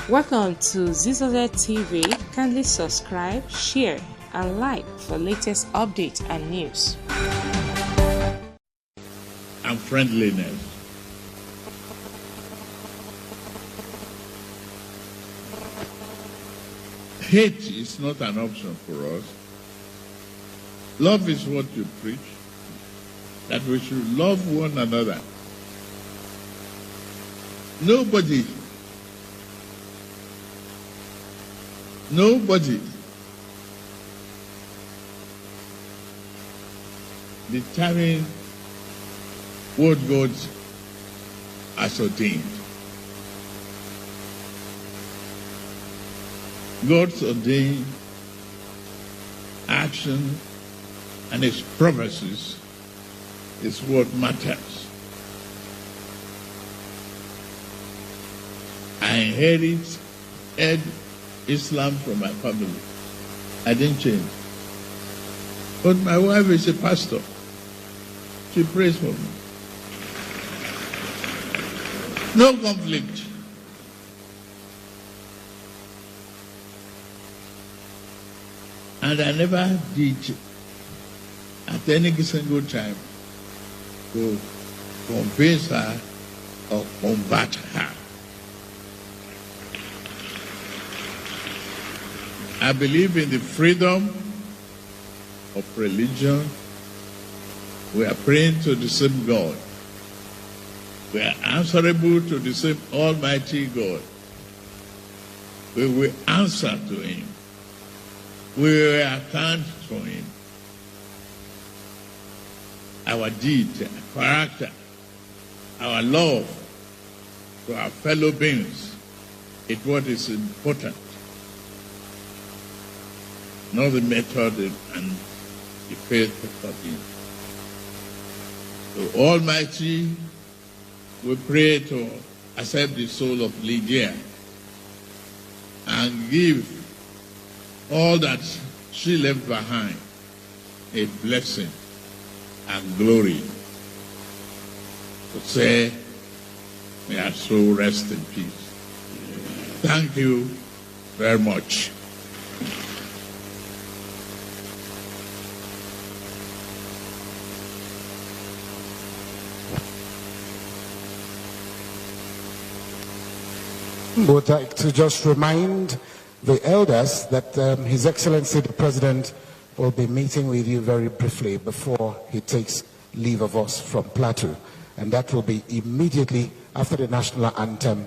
Welcome to ZZZ TV. Kindly subscribe, share, and like for latest updates and news. And friendliness. Hate is not an option for us. Love is what you preach, that we should love one another. Nobody determine what God has ordained. God's ordained action and His prophecies is what matters. I inherited Islam from my family. I didn't change. But my wife is a pastor. She prays for me. No conflict. And I never did at any single time to convince her or combat her. I believe in the freedom of religion. We are praying to the same God. We are answerable to the same Almighty God. We will answer to Him. We will account for Him. Our deed, our character, our love to our fellow beings is what is important. Not the method and the faith of Him. So Almighty, we pray to accept the soul of Lydia and give all that she left behind a blessing and glory. To say, may her soul rest in peace. Thank you very much. Would like to just remind the elders that His Excellency the President will be meeting with you very briefly before he takes leave of us from Plateau, and that will be immediately after the national anthem.